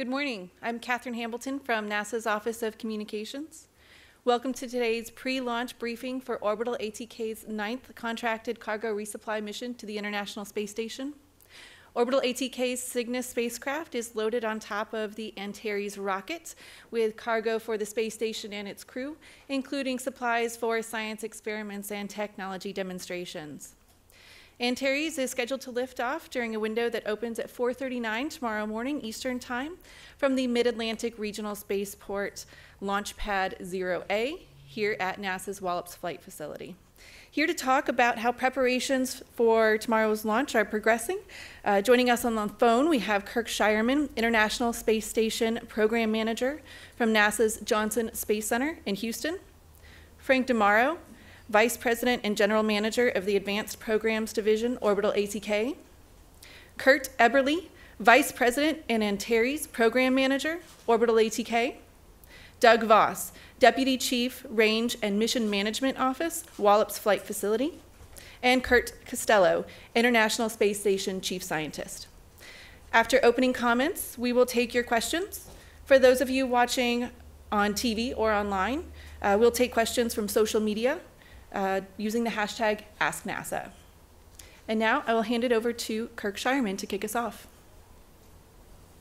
Good morning. I'm Catherine Hambleton from NASA's Office of Communications. Welcome to today's pre-launch briefing for Orbital ATK's 9th contracted cargo resupply mission to the International Space Station. Orbital ATK's Cygnus spacecraft is loaded on top of the Antares rocket with cargo for the space station and its crew, including supplies for science experiments and technology demonstrations. Antares is scheduled to lift off during a window that opens at 4:39 tomorrow morning Eastern Time from the Mid-Atlantic Regional Spaceport Launch Pad 0A here at NASA's Wallops Flight Facility. Here to talk about how preparations for tomorrow's launch are progressing. Joining us on the phone, we have Kirk Shireman, International Space Station Program Manager from NASA's Johnson Space Center in Houston. Frank DeMauro, Vice President and General Manager of the Advanced Programs Division, Orbital ATK. Kurt Eberle, Vice President and Antares Program Manager, Orbital ATK. Doug Voss, Deputy Chief, Range and Mission Management Office, Wallops Flight Facility. And Kurt Costello, International Space Station Chief Scientist. After opening comments, we will take your questions. For those of you watching on TV or online, we'll take questions from social media using the hashtag AskNASA. And now I will hand it over to Kirk Shireman to kick us off.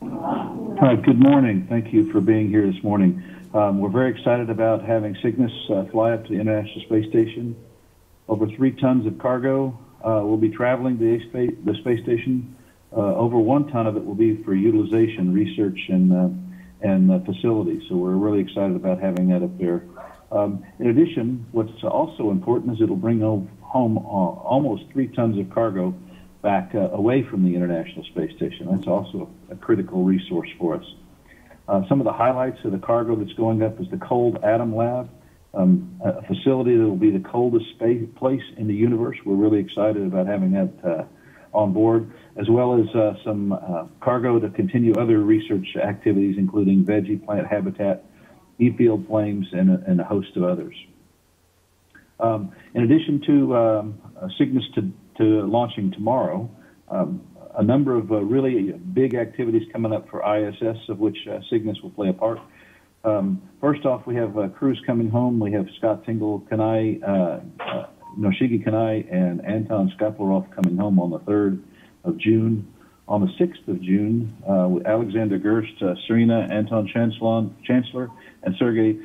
Hi, good morning. Thank you for being here this morning. We're very excited about having Cygnus fly up to the International Space Station. Over 3 tons of cargo will be traveling to the space station. Over 1 ton of it will be for utilization, research, and facilities. So we're really excited about having that up there. In addition, what's also important is it'll bring home almost 3 tons of cargo back away from the International Space Station. That's also a critical resource for us. Some of the highlights of the cargo that's going up is the Cold Atom Lab, a facility that will be the coldest place in the universe. We're really excited about having that on board, as well as some cargo to continue other research activities, including veggie plant habitat, e-field flames, and a host of others. In addition to Cygnus to launching tomorrow, a number of really big activities coming up for ISS, of which Cygnus will play a part. First off, we have crews coming home. We have Scott Tingle Kanai, Noshigi Kanai, and Anton Skaplarov coming home on the 3rd of June. On the 6th of June, Alexander Gerst, Serena, Anton Chancellor, and Sergei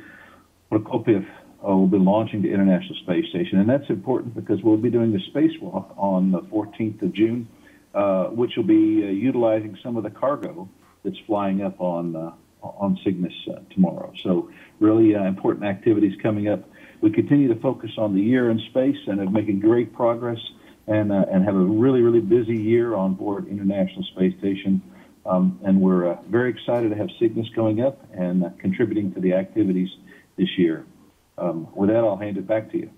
Prokopiev will be launching the International Space Station. And that's important because we'll be doing the spacewalk on the 14th of June, which will be utilizing some of the cargo that's flying up on Cygnus tomorrow. So really important activities coming up. We continue to focus on the year in space and are making great progress and have a really, really busy year on board International Space Station. And we're very excited to have Cygnus going up and contributing to the activities this year. With that, I'll hand it back to you.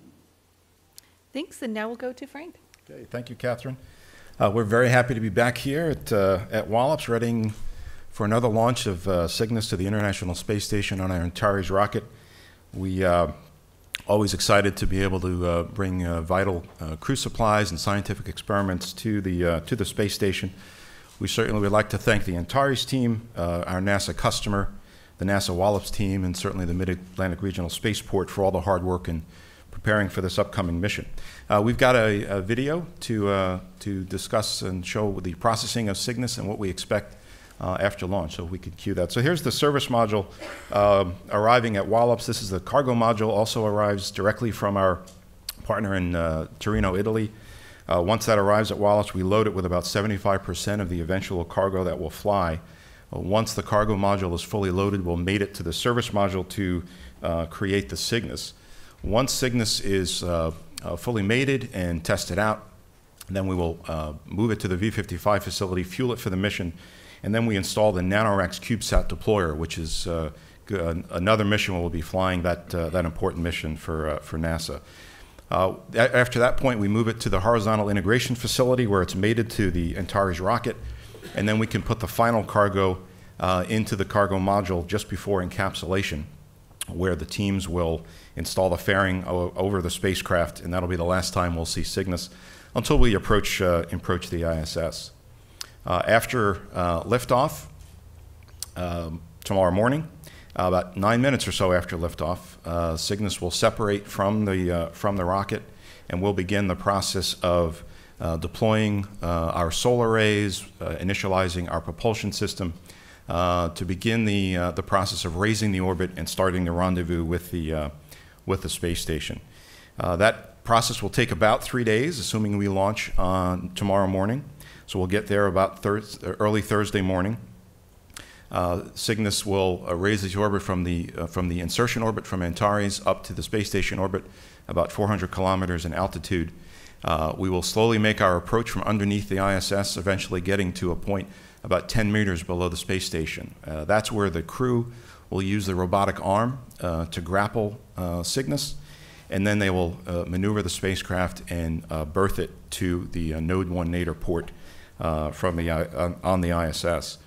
Thanks, and now we'll go to Frank. Okay, thank you, Catherine. We're very happy to be back here at Wallops, readying for another launch of Cygnus to the International Space Station on our Antares rocket. We always excited to be able to bring vital crew supplies and scientific experiments to the space station. We certainly would like to thank the Antares team, our NASA customer, the NASA Wallops team, and certainly the Mid-Atlantic Regional Spaceport for all the hard work in preparing for this upcoming mission. We've got a video to discuss and show the processing of Cygnus and what we expect after launch, so we could cue that. So here's the service module arriving at Wallops. This is the cargo module, also arrives directly from our partner in Torino, Italy. Once that arrives at Wallops, we load it with about 75% of the eventual cargo that will fly. Once the cargo module is fully loaded, we'll mate it to the service module to create the Cygnus. Once Cygnus is fully mated and tested out, then we will move it to the V55 facility, fuel it for the mission, and then we install the NanoRacks CubeSat deployer, which is another mission where we'll be flying that important mission for NASA. After that point, we move it to the horizontal integration facility where it's mated to the Antares rocket, and then we can put the final cargo into the cargo module just before encapsulation, where the teams will install the fairing over the spacecraft, and that'll be the last time we'll see Cygnus until we approach the ISS. After liftoff, tomorrow morning. About 9 minutes or so after liftoff, Cygnus will separate from the rocket, and we'll begin the process of deploying our solar arrays, initializing our propulsion system, to begin the process of raising the orbit and starting the rendezvous with the space station. That process will take about 3 days, assuming we launch on tomorrow morning. So we'll get there about early Thursday morning. Cygnus will raise the orbit from the insertion orbit from Antares up to the space station orbit, about 400 kilometers in altitude. We will slowly make our approach from underneath the ISS, eventually getting to a point about 10 meters below the space station. That's where the crew will use the robotic arm to grapple Cygnus, and then they will maneuver the spacecraft and berth it to the Node 1 Nadir port on the ISS.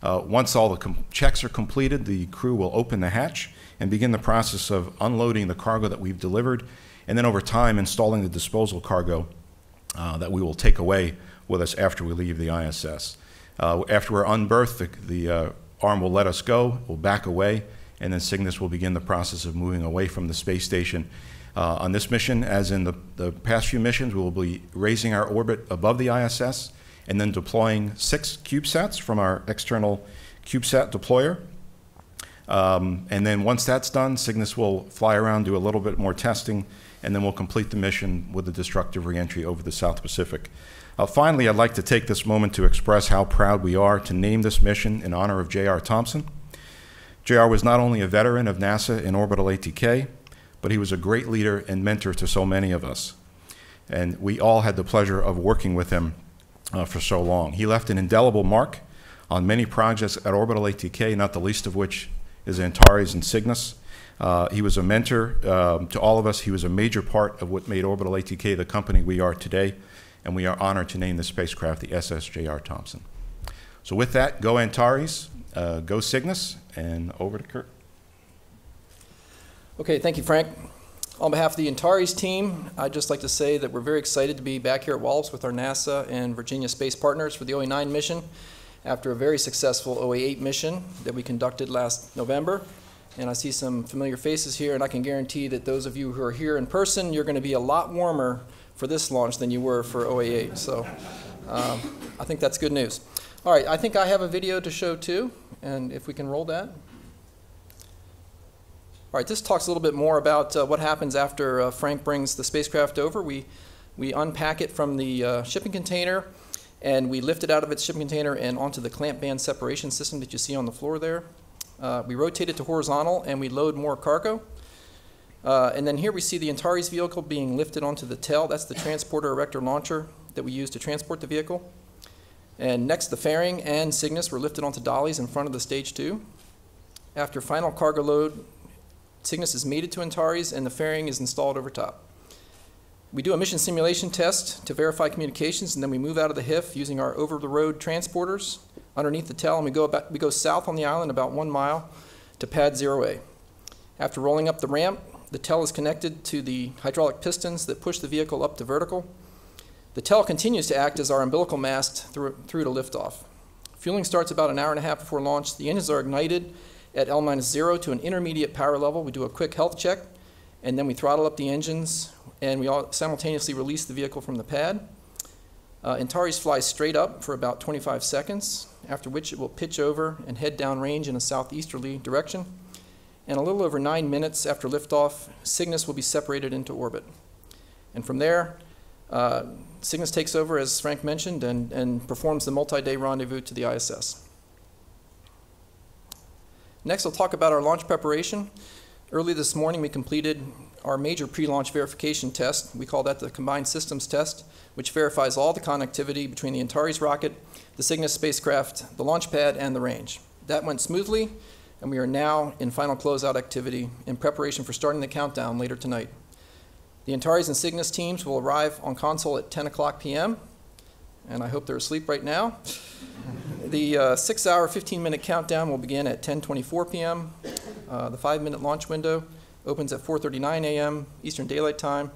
Once all the checks are completed, the crew will open the hatch and begin the process of unloading the cargo that we've delivered, and then over time installing the disposal cargo that we will take away with us after we leave the ISS. After we're unberthed, the arm will let us go, we'll back away, and then Cygnus will begin the process of moving away from the space station. On this mission, as in the past few missions, we will be raising our orbit above the ISS and then deploying 6 CubeSats from our external CubeSat deployer. And then once that's done, Cygnus will fly around, do a little bit more testing, and then we'll complete the mission with a destructive reentry over the South Pacific. Finally, I'd like to take this moment to express how proud we are to name this mission in honor of J.R. Thompson. J.R. was not only a veteran of NASA and Orbital ATK, but he was a great leader and mentor to so many of us. And we all had the pleasure of working with him for so long. He left an indelible mark on many projects at Orbital ATK, not the least of which is Antares and Cygnus. He was a mentor to all of us. He was a major part of what made Orbital ATK the company we are today, and we are honored to name the spacecraft the SS J.R. Thompson. So with that, go Antares, go Cygnus, and over to Kurt. Okay, thank you, Frank. On behalf of the Antares team, I'd just like to say that we're very excited to be back here at Wallops with our NASA and Virginia space partners for the OA9 mission after a very successful OA8 mission that we conducted last November. And I see some familiar faces here, and I can guarantee that those of you who are here in person, you're going to be a lot warmer for this launch than you were for OA8. So I think that's good news. All right, I think I have a video to show too, and if we can roll that. All right, this talks a little bit more about what happens after Frank brings the spacecraft over. We unpack it from the shipping container, and we lift it out of its shipping container and onto the clamp band separation system that you see on the floor there. We rotate it to horizontal, and we load more cargo. And then here we see the Antares vehicle being lifted onto the tail. That's the transporter erector launcher that we use to transport the vehicle. And next, the fairing and Cygnus were lifted onto dollies in front of the stage 2. After final cargo load, Cygnus is mated to Antares, and the fairing is installed over top. We do a mission simulation test to verify communications, and then we move out of the HIF using our over-the-road transporters underneath the tail, and we go south on the island about 1 mile to pad 0A. After rolling up the ramp, the tail is connected to the hydraulic pistons that push the vehicle up to vertical. The tail continues to act as our umbilical mast through to liftoff. Fueling starts about an hour and a half before launch. The engines are ignited at L-0 to an intermediate power level. We do a quick health check, and then we throttle up the engines, and we simultaneously release the vehicle from the pad. Antares flies straight up for about 25 seconds, after which it will pitch over and head downrange in a southeasterly direction. And a little over 9 minutes after liftoff, Cygnus will be separated into orbit. And from there, Cygnus takes over, as Frank mentioned, and performs the multi-day rendezvous to the ISS. Next, I'll talk about our launch preparation. Early this morning, we completed our major pre-launch verification test. We call that the Combined Systems Test, which verifies all the connectivity between the Antares rocket, the Cygnus spacecraft, the launch pad, and the range. That went smoothly, and we are now in final closeout activity in preparation for starting the countdown later tonight. The Antares and Cygnus teams will arrive on console at 10 o'clock p.m., and I hope they're asleep right now. The 6-hour, 15-minute countdown will begin at 10:24 p.m. The 5-minute launch window opens at 4:39 a.m. Eastern Daylight Time,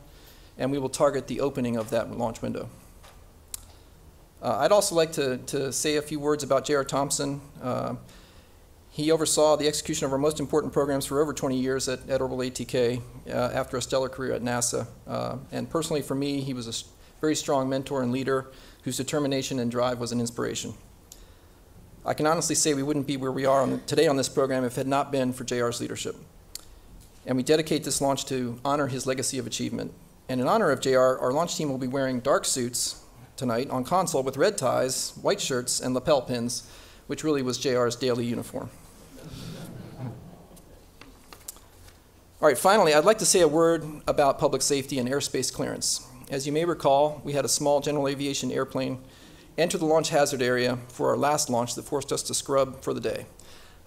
and we will target the opening of that launch window. I'd also like to say a few words about J.R. Thompson. He oversaw the execution of our most important programs for over 20 years at Orbital ATK after a stellar career at NASA. And personally for me, he was a very strong mentor and leader whose determination and drive was an inspiration. I can honestly say we wouldn't be where we are today on this program if it had not been for JR's leadership. And we dedicate this launch to honor his legacy of achievement. And in honor of JR, our launch team will be wearing dark suits tonight on console with red ties, white shirts, and lapel pins, which really was JR's daily uniform. All right, finally, I'd like to say a word about public safety and airspace clearance. As you may recall, we had a small general aviation airplane enter the launch hazard area for our last launch that forced us to scrub for the day.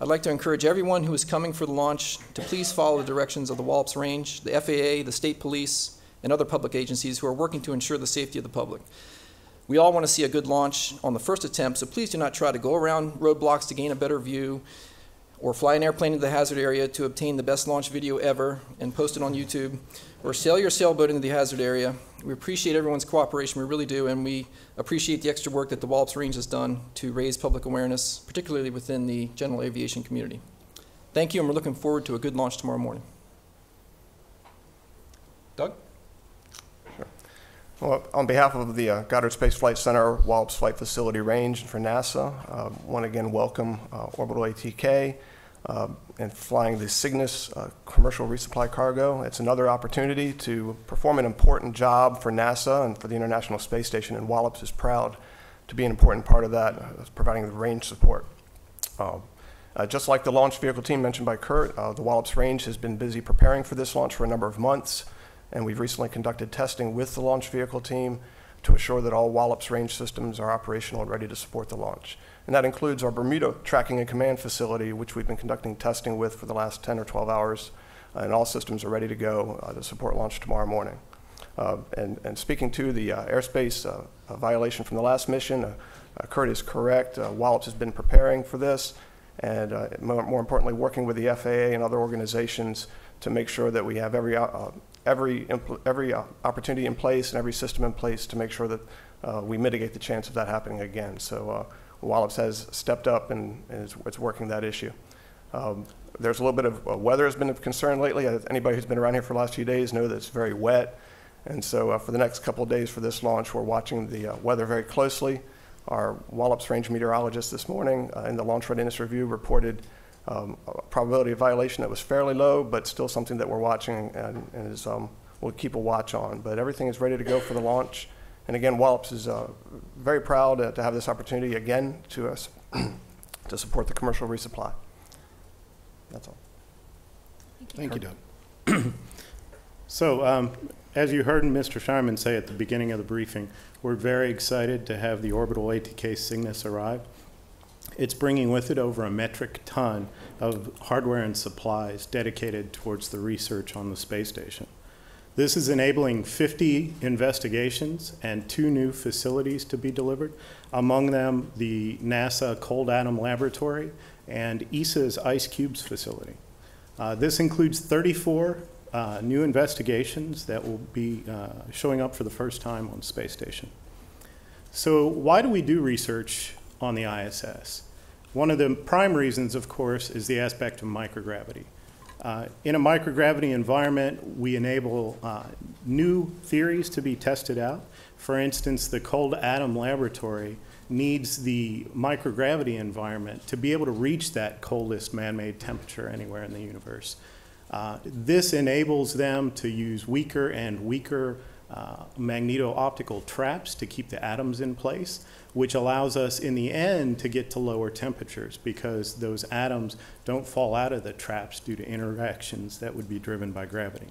I'd like to encourage everyone who is coming for the launch to please follow the directions of the Wallops Range, the FAA, the state police, and other public agencies who are working to ensure the safety of the public. We all want to see a good launch on the first attempt, so please do not try to go around roadblocks to gain a better view or fly an airplane into the hazard area to obtain the best launch video ever and post it on YouTube, or sail your sailboat into the hazard area. We appreciate everyone's cooperation, we really do, and we appreciate the extra work that the Wallops Range has done to raise public awareness, particularly within the general aviation community. Thank you, and we're looking forward to a good launch tomorrow morning. Doug? Sure. Well, on behalf of the Goddard Space Flight Center, Wallops Flight Facility Range, and for NASA, I want to again welcome Orbital ATK and flying the Cygnus commercial resupply cargo. It's another opportunity to perform an important job for NASA and for the International Space Station, and Wallops is proud to be an important part of that, providing the range support. Just like the launch vehicle team mentioned by Kurt, the Wallops Range has been busy preparing for this launch for a number of months, and we've recently conducted testing with the launch vehicle team to assure that all Wallops Range systems are operational and ready to support the launch. And that includes our Bermuda tracking and command facility, which we've been conducting testing with for the last 10 or 12 hours, and all systems are ready to go to support launch tomorrow morning. And speaking to the airspace violation from the last mission, Kurt is correct. Wallops has been preparing for this, and more importantly, working with the FAA and other organizations to make sure that we have every opportunity in place and every system in place to make sure that we mitigate the chance of that happening again. So Wallops has stepped up and it's working that issue. There's a little bit of weather has been of concern lately. Anybody who's been around here for the last few days know that it's very wet. And so for the next couple of days for this launch, we're watching the weather very closely. Our Wallops Range meteorologist this morning in the Launch Readiness Review reported a probability of violation that was fairly low, but still something that we're watching and is, we'll keep a watch on. But everything is ready to go for the launch. And again, Wallops is very proud to have this opportunity again to support the commercial resupply. That's all. Thank you, Doug. So, as you heard Mr. Sharman say at the beginning of the briefing, we're very excited to have the Orbital ATK Cygnus arrive. It's bringing with it over a metric ton of hardware and supplies dedicated towards the research on the space station. This is enabling 50 investigations and 2 new facilities to be delivered, among them the NASA Cold Atom Laboratory and ESA's Ice Cubes facility. This includes 34 new investigations that will be showing up for the first time on the space station. So why do we do research on the ISS? One of the prime reasons, of course, is the aspect of microgravity. In a microgravity environment, we enable new theories to be tested out. For instance, the Cold Atom Laboratory needs the microgravity environment to be able to reach that coldest man-made temperature anywhere in the universe. This enables them to use weaker and weaker magneto-optical traps to keep the atoms in place, which allows us in the end to get to lower temperatures because those atoms don't fall out of the traps due to interactions that would be driven by gravity.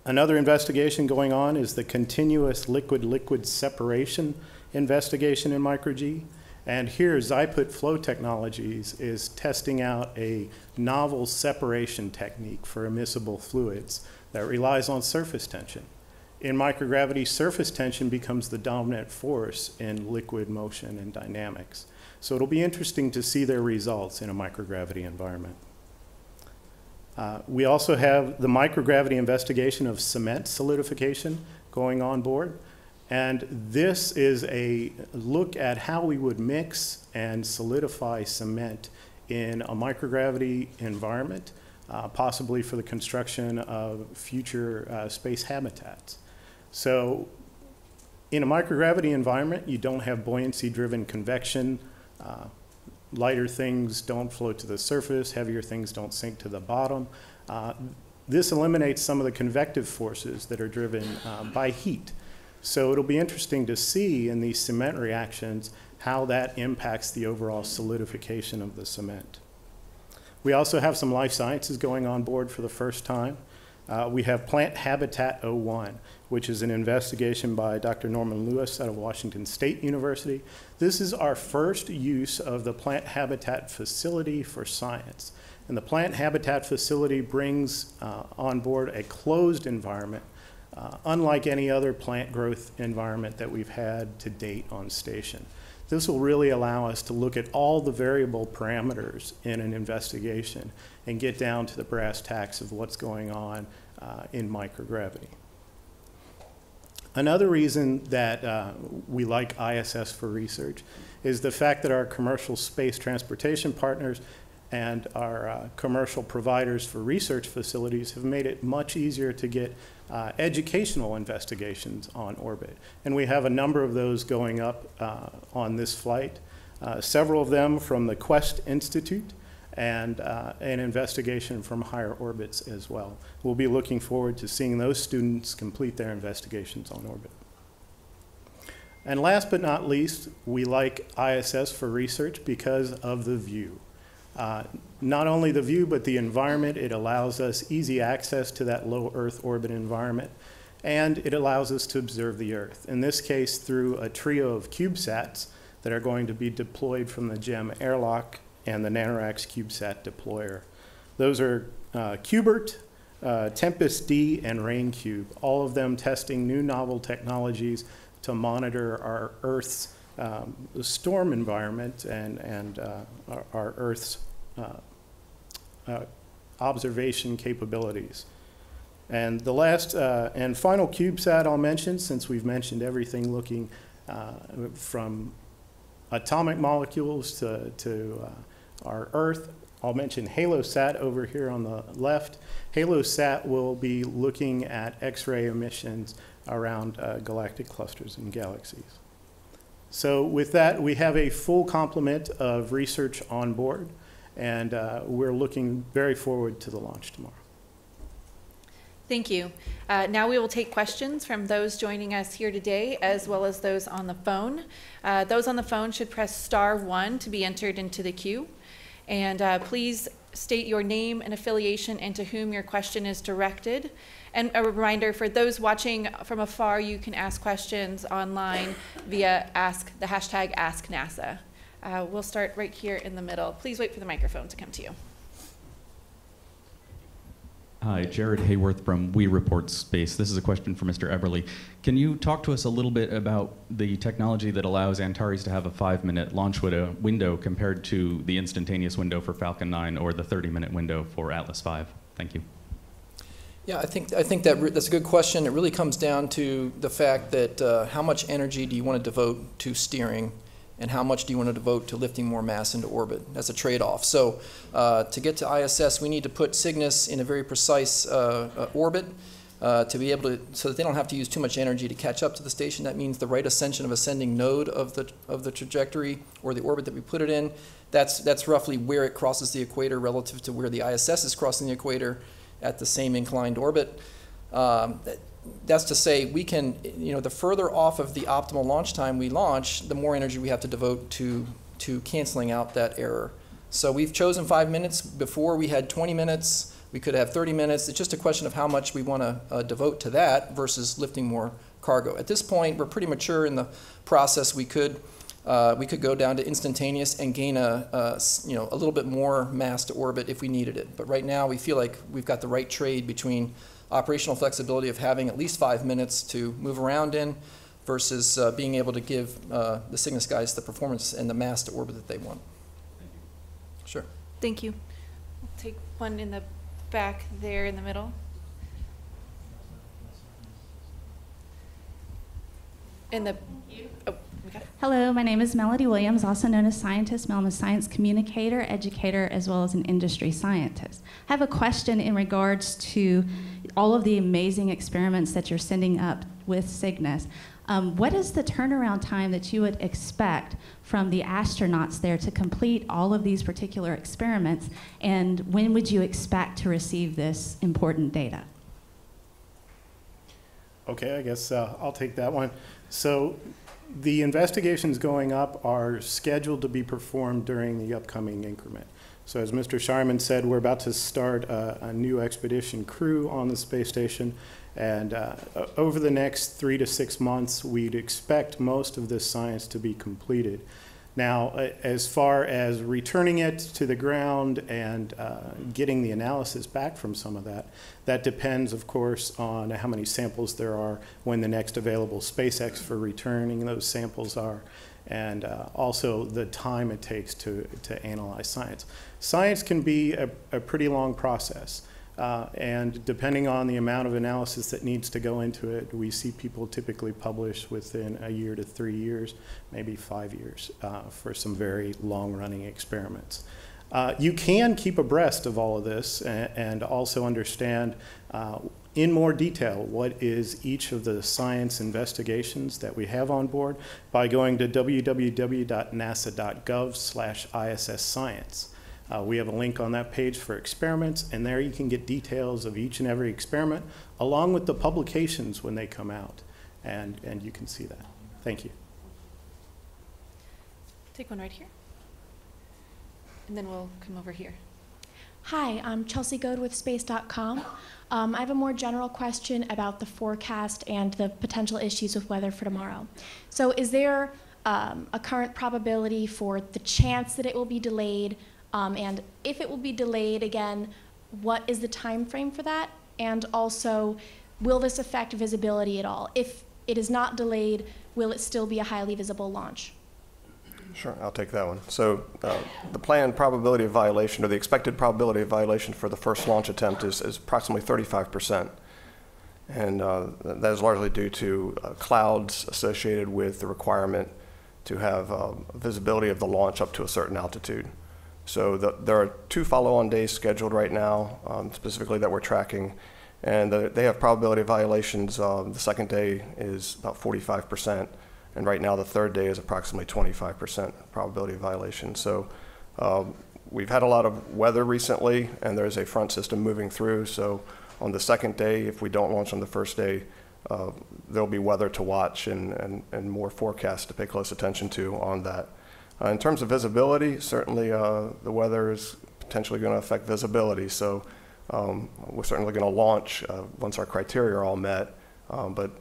Another investigation going on is the continuous liquid-liquid separation investigation in micro-G. And here, Xiput Flow Technologies is testing out a novel separation technique for immiscible fluids that relies on surface tension. In microgravity, surface tension becomes the dominant force in liquid motion and dynamics. So it'll be interesting to see their results in a microgravity environment. We also have the microgravity investigation of cement solidification going on board. And this is a look at how we would mix and solidify cement in a microgravity environment, possibly for the construction of future space habitats. So in a microgravity environment, you don't have buoyancy-driven convection. Lighter things don't float to the surface, heavier things don't sink to the bottom. This eliminates some of the convective forces that are driven by heat. So it'll be interesting to see in these cement reactions how that impacts the overall solidification of the cement. We also have some life sciences going on board for the first time. We have Plant Habitat 01, which is an investigation by Dr. Norman Lewis out of Washington State University. This is our first use of the Plant Habitat Facility for Science. And the Plant Habitat Facility brings on board a closed environment, unlike any other plant growth environment that we've had to date on station. This will really allow us to look at all the variable parameters in an investigation and get down to the brass tacks of what's going on in microgravity. Another reason that we like ISS for research is the fact that our commercial space transportation partners and our commercial providers for research facilities have made it much easier to get educational investigations on orbit. And we have a number of those going up on this flight, several of them from the Quest Institute and an investigation from higher orbits as well. We'll be looking forward to seeing those students complete their investigations on orbit. And last but not least, we like ISS for research because of the view. Not only the view, but the environment. It allows us easy access to that low Earth orbit environment, and it allows us to observe the Earth, in this case through a trio of CubeSats that are going to be deployed from the GEM airlock and the NanoRacks CubeSat deployer. Those are Cubert, Tempest-D, and RainCube, all of them testing new novel technologies to monitor our Earth's storm environment and our Earth's observation capabilities. And the last and final CubeSat I'll mention, since we've mentioned everything looking from atomic molecules to our Earth, I'll mention HaloSat over here on the left. HaloSat will be looking at X-ray emissions around galactic clusters and galaxies. So with that, we have a full complement of research on board, and we're looking very forward to the launch tomorrow. Thank you. Now we will take questions from those joining us here today, as well as those on the phone. Those on the phone should press *1 to be entered into the queue. And please state your name and affiliation and to whom your question is directed. And a reminder for those watching from afar, you can ask questions online via the hashtag #AskNASA. We'll start right here in the middle. Please wait for the microphone to come to you. Hi, Jared Hayworth from We Report Space. This is a question for Mr. Eberly. Can you talk to us a little bit about the technology that allows Antares to have a 5-minute launch window compared to the instantaneous window for Falcon 9 or the 30-minute window for Atlas V? Thank you. Yeah, I think that's a good question. It really comes down to the fact that how much energy do you want to devote to steering, and how much do you want to devote to lifting more mass into orbit? That's a trade-off. So to get to ISS, we need to put Cygnus in a very precise orbit to be able to, so that they don't have to use too much energy to catch up to the station. That means the right ascension of ascending node of the trajectory or the orbit that we put it in. That's roughly where it crosses the equator relative to where the ISS is crossing the equator at the same inclined orbit. That's to say, we can, the further off of the optimal launch time we launch, the more energy we have to devote to canceling out that error. So we've chosen 5 minutes. Before we had 20 minutes. We could have 30 minutes. It's just a question of how much we want to devote to that versus lifting more cargo. At this point, we're pretty mature in the process. We could go down to instantaneous and gain a little bit more mass to orbit if we needed it. But right now, we feel like we've got the right trade between operational flexibility of having at least 5 minutes to move around in versus being able to give the Cygnus guys the performance and the mass to orbit that they want. Thank you. Sure. Thank you. We'll take one in the back there in the middle. Oh, we got it. Hello, my name is Melody Williams, also known as Scientist. I'm a science communicator, educator, as well as an industry scientist. I have a question in regards to all of the amazing experiments that you're sending up with Cygnus. What is the turnaround time that you would expect from the astronauts there to complete all of these particular experiments, and when would you expect to receive this important data? Okay, I guess I'll take that one. So the investigations going up are scheduled to be performed during the upcoming increment. So as Mr. Sharman said, we're about to start a new expedition crew on the space station, and over the next 3 to 6 months, we'd expect most of this science to be completed. Now, as far as returning it to the ground and getting the analysis back from some of that, that depends, of course, on how many samples there are, when the next available SpaceX for returning those samples are, and also the time it takes to analyze science. Science can be a pretty long process. And depending on the amount of analysis that needs to go into it, we see people typically publish within 1 year to 3 years, maybe 5 years for some very long-running experiments. You can keep abreast of all of this and also understand in more detail what is each of the science investigations that we have on board by going to www.nasa.gov/ISS-science. We have a link on that page for experiments, and there you can get details of each and every experiment, along with the publications when they come out, and you can see that. Thank you. Take one right here. And then we'll come over here. Hi, I'm Chelsea Goad with Space.com. I have a more general question about the forecast and the potential issues with weather for tomorrow. So is there a current probability for the chance that it will be delayed? And if it will be delayed again, what is the time frame for that? And also, will this affect visibility at all? If it is not delayed, will it still be a highly visible launch? Sure, I'll take that one. So the planned probability of violation, or the expected probability of violation for the first launch attempt is approximately 35%. And that is largely due to clouds associated with the requirement to have visibility of the launch up to a certain altitude. So there are 2 follow-on days scheduled right now, specifically that we're tracking, and they have probability of violations. The second day is about 45%, and right now the third day is approximately 25% probability of violation. So we've had a lot of weather recently, and there's a front system moving through. So on the second day, if we don't launch on the first day, there'll be weather to watch and more forecasts to pay close attention to on that. In terms of visibility, certainly the weather is potentially going to affect visibility. So we're certainly going to launch once our criteria are all met. But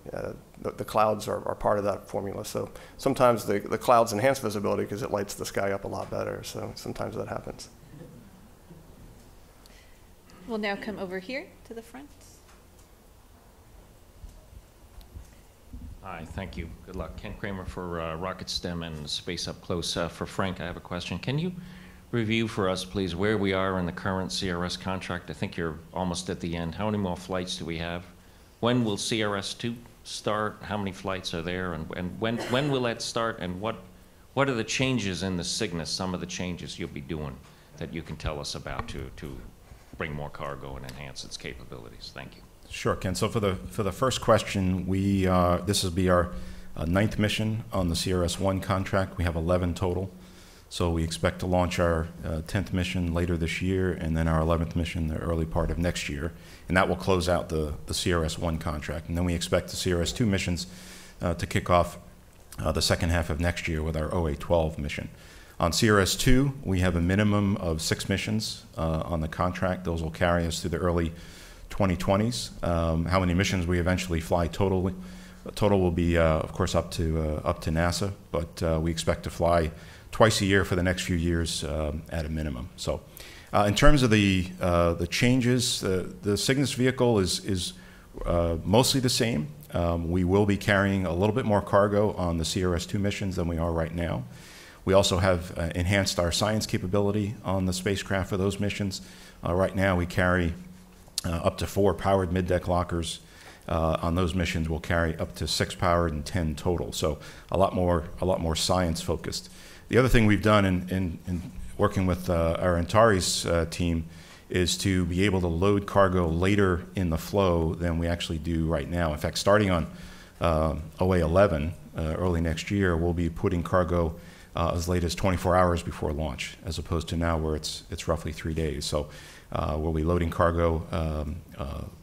the clouds are part of that formula. So sometimes the clouds enhance visibility because it lights the sky up a lot better. So sometimes that happens. We'll now come over here to the front. Hi, thank you. Good luck. Ken Kramer for Rocket STEM and Space Up Close. For Frank, I have a question. Can you review for us, please, where we are in the current CRS contract? I think you're almost at the end. How many more flights do we have? When will CRS-2 start? How many flights are there? And when will that start? And what are the changes in the Cygnus, some of the changes you'll be doing that you can tell us about to bring more cargo and enhance its capabilities? Thank you. Sure, Ken. So for the first question, this will be our 9th mission on the CRS-1 contract. We have 11 total. So we expect to launch our 10th mission later this year, and then our 11th mission the early part of next year. And that will close out the CRS-1 contract. And then we expect the CRS-2 missions to kick off the second half of next year with our OA-12 mission. On CRS-2, we have a minimum of 6 missions on the contract. Those will carry us through the early 2020s. How many missions we eventually fly total will be, of course, up to NASA, but we expect to fly twice a year for the next few years at a minimum. So, in terms of the changes, the Cygnus vehicle is mostly the same. We will be carrying a little bit more cargo on the CRS-2 missions than we are right now. We also have enhanced our science capability on the spacecraft for those missions. Right now, we carry up to 4 powered mid-deck lockers on those missions will carry up to 6 powered and 10 total. So a lot more science focused. The other thing we've done in working with our Antares team is to be able to load cargo later in the flow than we actually do right now. In fact, starting on OA11 early next year, we'll be putting cargo as late as 24 hours before launch, as opposed to now where it's roughly 3 days. So we'll be loading cargo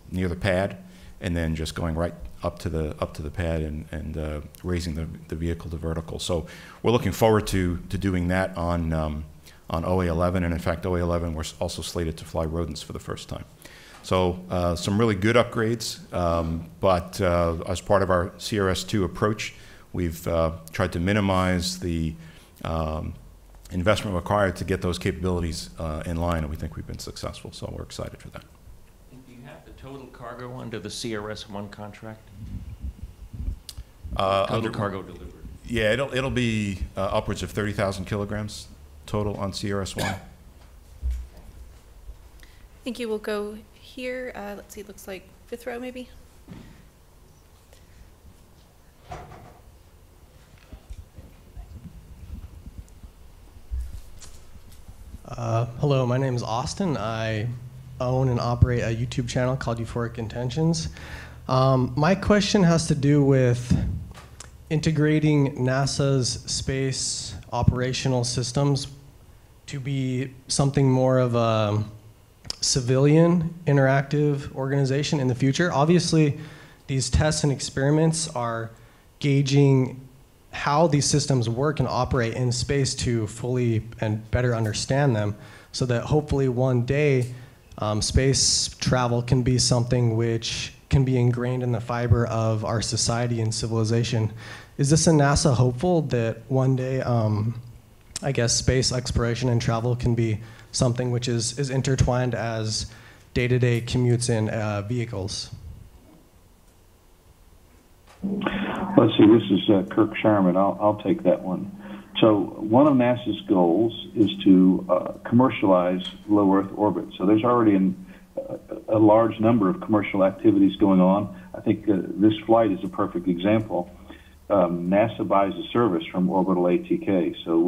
near the pad, and then just going right up to the pad and raising the vehicle to vertical. So we're looking forward to doing that on OA11, and in fact OA11 we're also slated to fly rodents for the first time. So some really good upgrades, but as part of our CRS2 approach, we've tried to minimize the investment required to get those capabilities in line, and we think we've been successful, so we're excited for that. Do you have the total cargo under the CRS1 contract? Total cargo delivered. Yeah, it'll be upwards of 30,000 kilograms total on CRS1. I think you will go here. Let's see, it looks like 5th row maybe. Hello, my name is Austin. I own and operate a YouTube channel called Euphoric Intentions. My question has to do with integrating NASA's space operational systems to be something more of a civilian interactive organization in the future. Obviously, these tests and experiments are gauging how these systems work and operate in space to fully and better understand them, so that hopefully one day space travel can be something which can be ingrained in the fiber of our society and civilization. Is this a NASA hopeful that one day, I guess, space exploration and travel can be something which is intertwined as day-to-day commutes in vehicles? Let's see, this is Kirk Sharman. I'll take that one. So one of NASA's goals is to commercialize low Earth orbit. So there's already a large number of commercial activities going on. I think this flight is a perfect example. NASA buys a service from Orbital ATK. So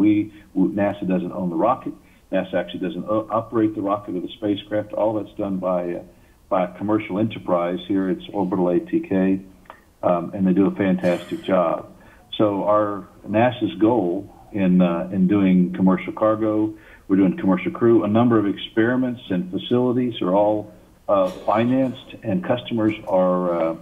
NASA doesn't own the rocket. NASA actually doesn't operate the rocket or the spacecraft. All that's done by a commercial enterprise. Here it's Orbital ATK. And they do a fantastic job. So our NASA's goal in doing commercial cargo, we're doing commercial crew, a number of experiments and facilities are all financed, and customers are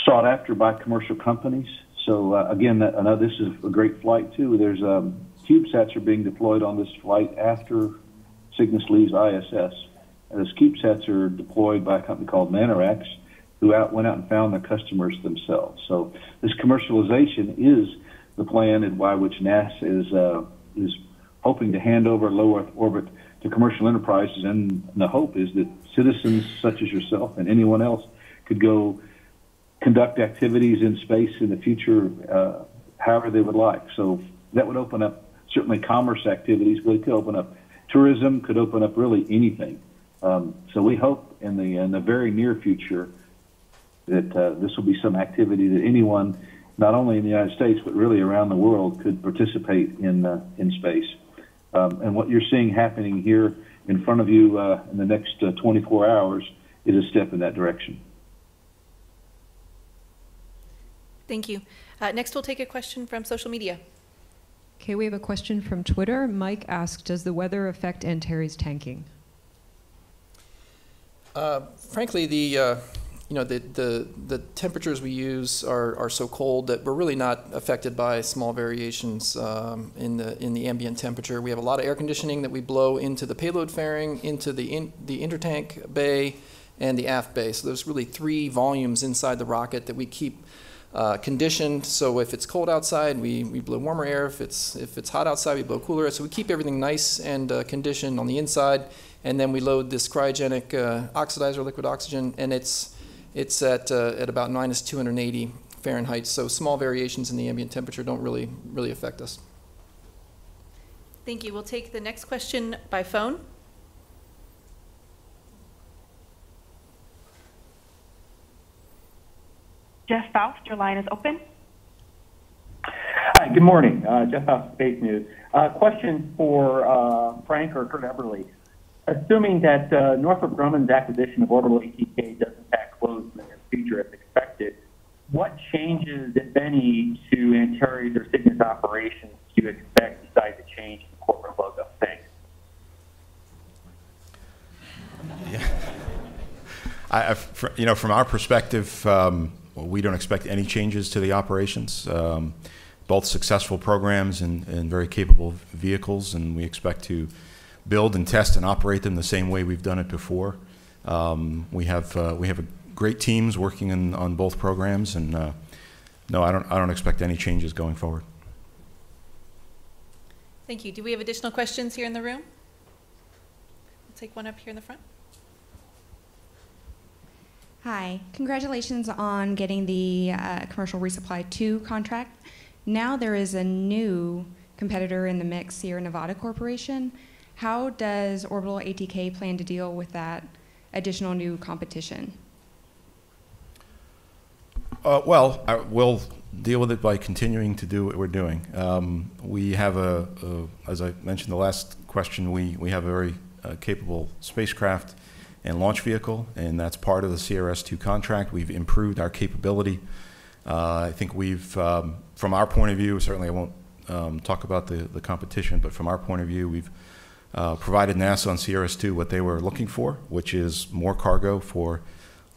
sought after by commercial companies. So again, I know this is a great flight too. There's CubeSats are being deployed on this flight after Cygnus leaves ISS. And those CubeSats are deployed by a company called Antares, who went out and found their customers themselves. So this commercialization is the plan and by which NASA is hoping to hand over low Earth orbit to commercial enterprises, and the hope is that citizens such as yourself and anyone else could go conduct activities in space in the future however they would like. So that would open up certainly commerce activities, but it could open up tourism, could open up really anything. So we hope in the very near future that this will be some activity that anyone, not only in the United States, but really around the world, could participate in space. And what you're seeing happening here in front of you in the next 24 hours is a step in that direction. Thank you. Next, we'll take a question from social media. Okay, we have a question from Twitter. Mike asks, does the weather affect Antares tanking? Frankly, the temperatures we use are so cold that we're really not affected by small variations in the ambient temperature. We have a lot of air conditioning that we blow into the payload fairing, into the intertank bay, and the aft bay. So there's really 3 volumes inside the rocket that we keep conditioned. So if it's cold outside, we blow warmer air. If it's hot outside, we blow cooler air. So we keep everything nice and conditioned on the inside, and then we load this cryogenic oxidizer, liquid oxygen, and it's at about -280 Fahrenheit. So small variations in the ambient temperature don't really affect us. Thank you. We'll take the next question by phone. Jeff Faust, your line is open. Hi, good morning. Jeff Faust, Space News. Question for Frank or Kurt Eberly. Assuming that Northrop Grumman's acquisition of Orbital ATK does in fact close in the near future as expected, what changes, if any, to Antares or Cygnus operations do you expect besides a change in the corporate logo? Thanks. Yeah. From our perspective, we don't expect any changes to the operations. Both successful programs and very capable vehicles, and we expect to build and test and operate them the same way we've done it before. We have great teams working on both programs, and no, I don't expect any changes going forward. Thank you. Do we have additional questions here in the room? We'll take one up here in the front. Hi, congratulations on getting the commercial resupply 2 contract. Now there is a new competitor in the mix, Sierra Nevada Corporation. How does Orbital ATK plan to deal with that additional new competition? We'll deal with it by continuing to do what we're doing. We have as I mentioned the last question, we have a very capable spacecraft and launch vehicle, and that's part of the CRS-2 contract. We've improved our capability. I think from our point of view, certainly I won't talk about the competition, but from our point of view, we've provided NASA on CRS-2 what they were looking for, which is more cargo for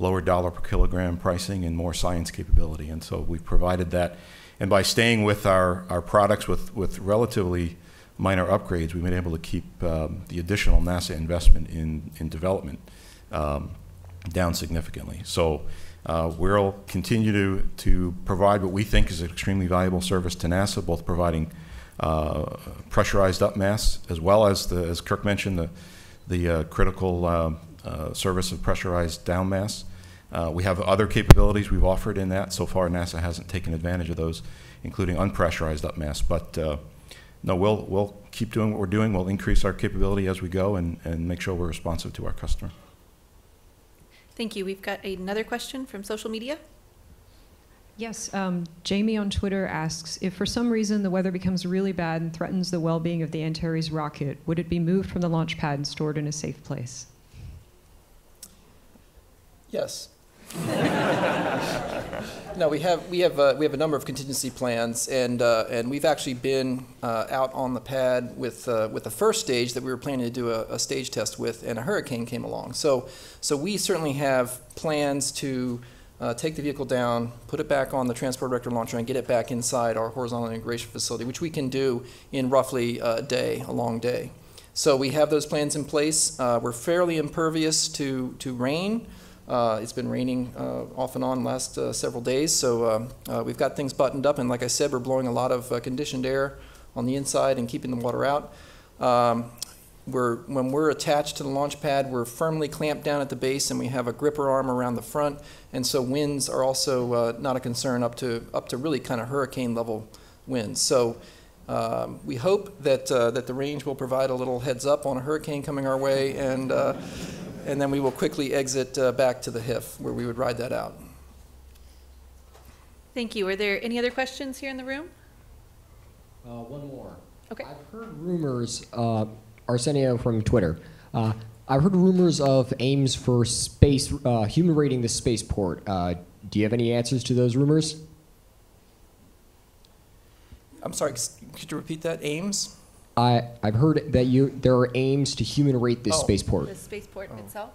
lower dollar per kilogram pricing and more science capability. And so we've provided that. And by staying with our products with relatively minor upgrades, we've been able to keep the additional NASA investment in development down significantly. So we'll continue to provide what we think is an extremely valuable service to NASA, both providing pressurized up mass as well as, as Kirk mentioned, the critical service of pressurized down mass. We have other capabilities we've offered in that. So far, NASA hasn't taken advantage of those, including unpressurized up mass. But no, we'll keep doing what we're doing. We'll increase our capability as we go and make sure we're responsive to our customer. Thank you. We've got another question from social media. Yes, Jamie on Twitter asks, if for some reason the weather becomes really bad and threatens the well-being of the Antares rocket, would it be moved from the launch pad and stored in a safe place? Yes. No, we have a number of contingency plans, and we've actually been out on the pad with the first stage that we were planning to do a stage test with, and a hurricane came along. So we certainly have plans to take the vehicle down, put it back on the transport vector launcher, and get it back inside our horizontal integration facility, which we can do in roughly a day, a long day. So we have those plans in place. We're fairly impervious to rain. It's been raining off and on the last several days, so we've got things buttoned up, and like I said, we're blowing a lot of conditioned air on the inside and keeping the water out. When we're attached to the launch pad, we're firmly clamped down at the base, and we have a gripper arm around the front, and so winds are also not a concern up to really kind of hurricane level winds. So we hope that the range will provide a little heads up on a hurricane coming our way, and then we will quickly exit back to the HIF where we would ride that out. Thank you. Are there any other questions here in the room? One more. Okay. I've heard rumors, Arsenio from Twitter. I've heard rumors of aims for space, human raiding the spaceport. Do you have any answers to those rumors? I'm sorry, could you repeat that? Aims? I've heard that there are aims to human raid this spaceport. The spaceport itself?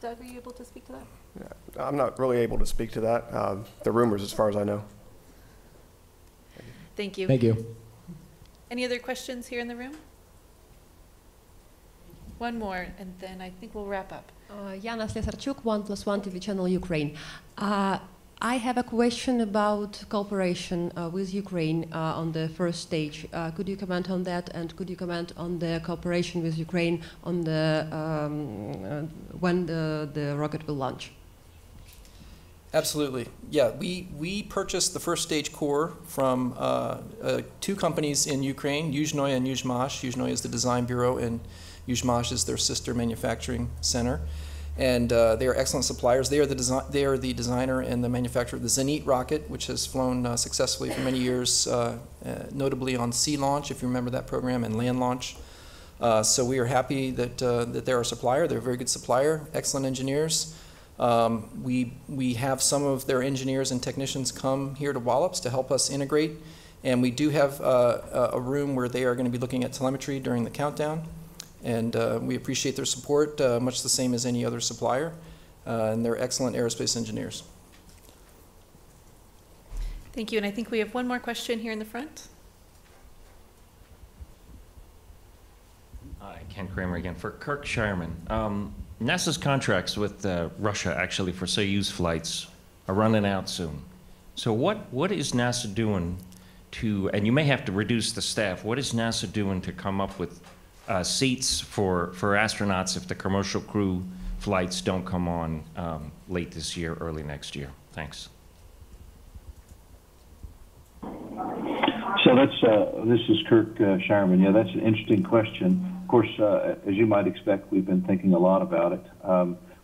Doug, are you able to speak to that? Yeah, I'm not really able to speak to that. The rumors, as far as I know. Thank you. Thank you. Any other questions here in the room? One more, and then I think we'll wrap up. Jana Slesarchuk, 1+1 TV channel Ukraine. I have a question about cooperation with Ukraine on the first stage. Could you comment on that, and could you comment on the cooperation with Ukraine on the when the rocket will launch? Absolutely. Yeah, we purchased the first stage core from two companies in Ukraine, Yuzhnoye and Yuzhmash. Yuzhnoye is the design bureau, and Yuzhmash is their sister manufacturing center. and they are excellent suppliers. They are the designer and the manufacturer of the Zenit rocket, which has flown successfully for many years, notably on sea launch, if you remember that program, and land launch. So we are happy that that they're our supplier. They're a very good supplier, excellent engineers. We have some of their engineers and technicians come here to Wallops to help us integrate, and we do have a room where they are going to be looking at telemetry during the countdown. And we appreciate their support, much the same as any other supplier, and they're excellent aerospace engineers. Thank you, and I think we have one more question here in the front. Hi, Ken Kramer again. For Kirk Shireman, NASA's contracts with Russia actually for Soyuz flights are running out soon. So what is NASA doing to, and you may have to reduce the staff, what is NASA doing to come up with seats for astronauts if the commercial crew flights don't come on late this year, early next year? Thanks. So that's this is Kirk Shireman. Yeah, that's an interesting question. Of course, as you might expect, we've been thinking a lot about it.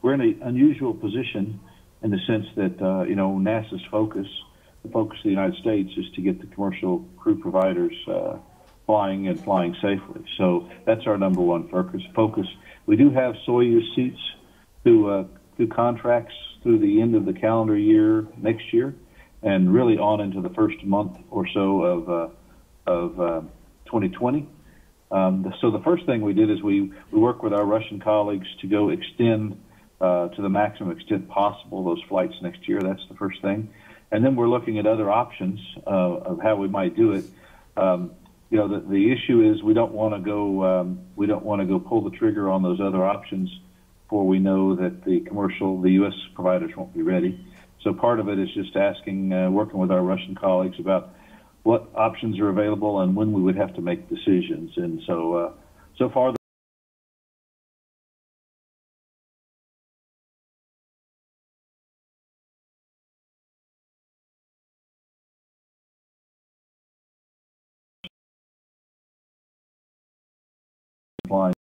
We're in an unusual position in the sense that you know, NASA's focus, the focus of the United States, is to get the commercial crew providers flying and flying safely. So that's our number one focus. We do have Soyuz seats through contracts through the end of the calendar year next year, and really on into the first month or so of 2020. So the first thing we did is we worked with our Russian colleagues to go extend to the maximum extent possible those flights next year. That's the first thing. And then we're looking at other options of how we might do it. You know, the issue is we don't want to go pull the trigger on those other options before we know that the U.S. providers won't be ready. So part of it is just asking, working with our Russian colleagues about what options are available and when we would have to make decisions. And so, so far, flying.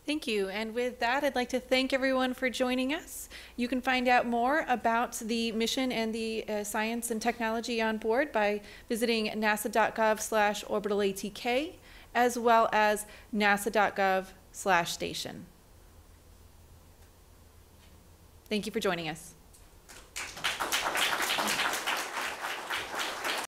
Thank you. And with that, I'd like to thank everyone for joining us. You can find out more about the mission and the science and technology on board by visiting nasa.gov/Orbital ATK, as well as nasa.gov/station. Thank you for joining us.